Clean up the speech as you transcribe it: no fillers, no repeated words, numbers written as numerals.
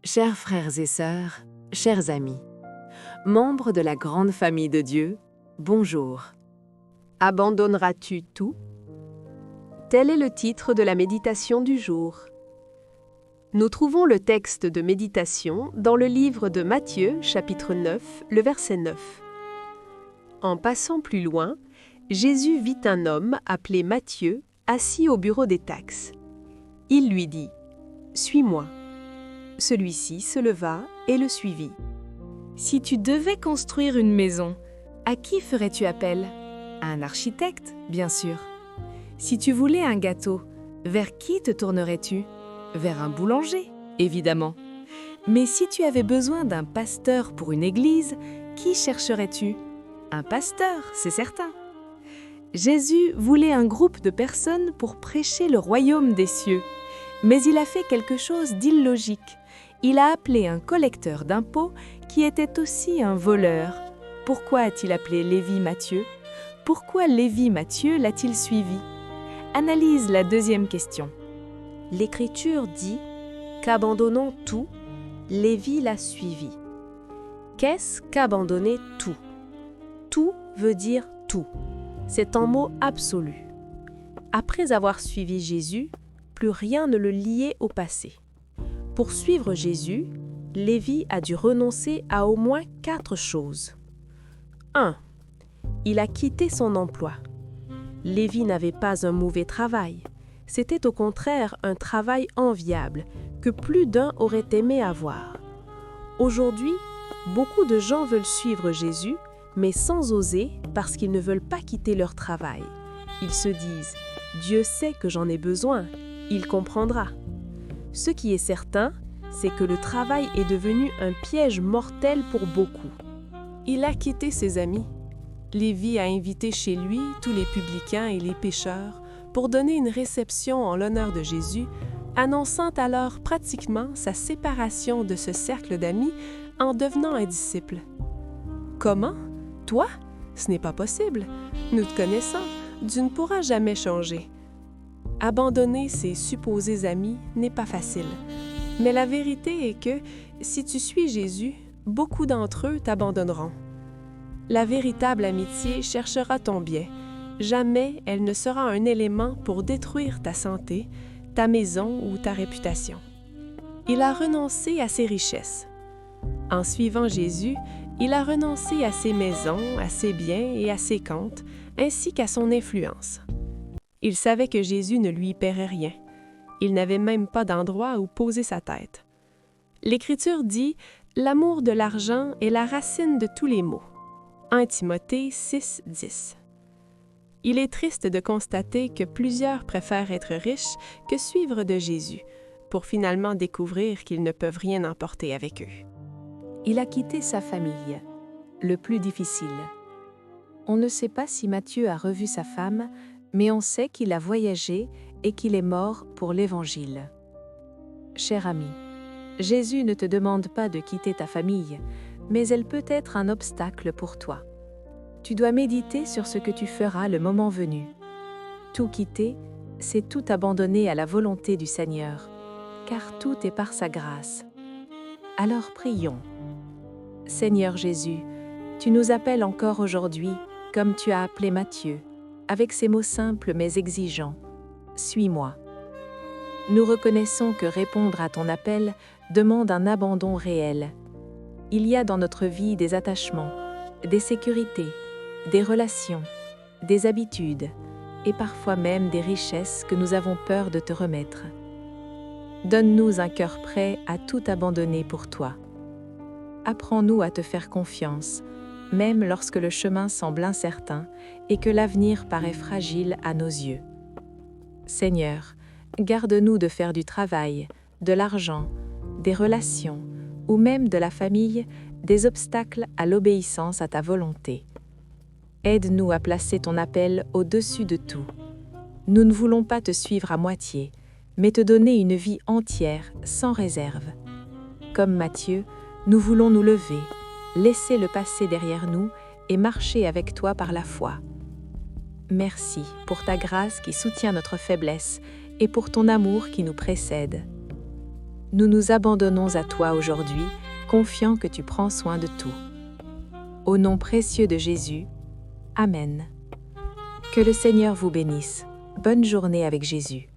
Chers frères et sœurs, chers amis, membres de la grande famille de Dieu, bonjour. Abandonneras-tu tout? Tel est le titre de la méditation du jour. Nous trouvons le texte de méditation dans le livre de Matthieu, chapitre 9, le verset 9. En passant plus loin, Jésus vit un homme appelé Matthieu assis au bureau des taxes. Il lui dit « Suis-moi ». Celui-ci se leva et le suivit. Si tu devais construire une maison, à qui ferais-tu appel? À un architecte, bien sûr. Si tu voulais un gâteau, vers qui te tournerais-tu? Vers un boulanger, évidemment. Mais si tu avais besoin d'un pasteur pour une église, qui chercherais-tu? Un pasteur, c'est certain. Jésus voulait un groupe de personnes pour prêcher le royaume des cieux. Mais il a fait quelque chose d'illogique. Il a appelé un collecteur d'impôts qui était aussi un voleur. Pourquoi a-t-il appelé Lévi Matthieu? Pourquoi Lévi Matthieu l'a-t-il suivi? Analyse la deuxième question. L'Écriture dit qu'abandonnant tout, Lévi l'a suivi. Qu'est-ce qu'abandonner tout? Tout veut dire tout. C'est un mot absolu. Après avoir suivi Jésus, plus rien ne le liait au passé. Pour suivre Jésus, Lévi a dû renoncer à au moins 4 choses. 1. Il a quitté son emploi. Lévi n'avait pas un mauvais travail. C'était au contraire un travail enviable que plus d'un aurait aimé avoir. Aujourd'hui, beaucoup de gens veulent suivre Jésus, mais sans oser parce qu'ils ne veulent pas quitter leur travail. Ils se disent « Dieu sait que j'en ai besoin, il comprendra ». Ce qui est certain, c'est que le travail est devenu un piège mortel pour beaucoup. Il a quitté ses amis. Lévi a invité chez lui tous les publicains et les pécheurs pour donner une réception en l'honneur de Jésus, annonçant alors pratiquement sa séparation de ce cercle d'amis en devenant un disciple. Comment? Toi? Ce n'est pas possible. Nous te connaissons. Tu ne pourras jamais changer. Abandonner ses supposés amis n'est pas facile. Mais la vérité est que, si tu suis Jésus, beaucoup d'entre eux t'abandonneront. La véritable amitié cherchera ton bien. Jamais elle ne sera un élément pour détruire ta santé, ta maison ou ta réputation. Il a renoncé à ses richesses. En suivant Jésus, il a renoncé à ses maisons, à ses biens et à ses comptes, ainsi qu'à son influence. Il savait que Jésus ne lui paierait rien. Il n'avait même pas d'endroit où poser sa tête. L'Écriture dit « L'amour de l'argent est la racine de tous les maux ». 1 Timothée 6, 10. Il est triste de constater que plusieurs préfèrent être riches que suivre de Jésus, pour finalement découvrir qu'ils ne peuvent rien emporter avec eux. Il a quitté sa famille, le plus difficile. On ne sait pas si Matthieu a revu sa femme, mais on sait qu'il a voyagé et qu'il est mort pour l'Évangile. Cher ami, Jésus ne te demande pas de quitter ta famille, mais elle peut être un obstacle pour toi. Tu dois méditer sur ce que tu feras le moment venu. Tout quitter, c'est tout abandonner à la volonté du Seigneur, car tout est par sa grâce. Alors prions. Seigneur Jésus, tu nous appelles encore aujourd'hui, comme tu as appelé Matthieu, avec ces mots simples mais exigeants. Suis-moi. Nous reconnaissons que répondre à ton appel demande un abandon réel. Il y a dans notre vie des attachements, des sécurités, des relations, des habitudes et parfois même des richesses que nous avons peur de te remettre. Donne-nous un cœur prêt à tout abandonner pour toi. Apprends-nous à te faire confiance, même lorsque le chemin semble incertain et que l'avenir paraît fragile à nos yeux. Seigneur, garde-nous de faire du travail, de l'argent, des relations ou même de la famille des obstacles à l'obéissance à ta volonté. Aide-nous à placer ton appel au-dessus de tout. Nous ne voulons pas te suivre à moitié, mais te donner une vie entière, sans réserve. Comme Matthieu, nous voulons nous lever, laisser le passé derrière nous et marcher avec toi par la foi. Merci pour ta grâce qui soutient notre faiblesse et pour ton amour qui nous précède. nous nous abandonnons à toi aujourd'hui, confiants que tu prends soin de tout. Au nom précieux de Jésus, Amen. Que le Seigneur vous bénisse. Bonne journée avec Jésus.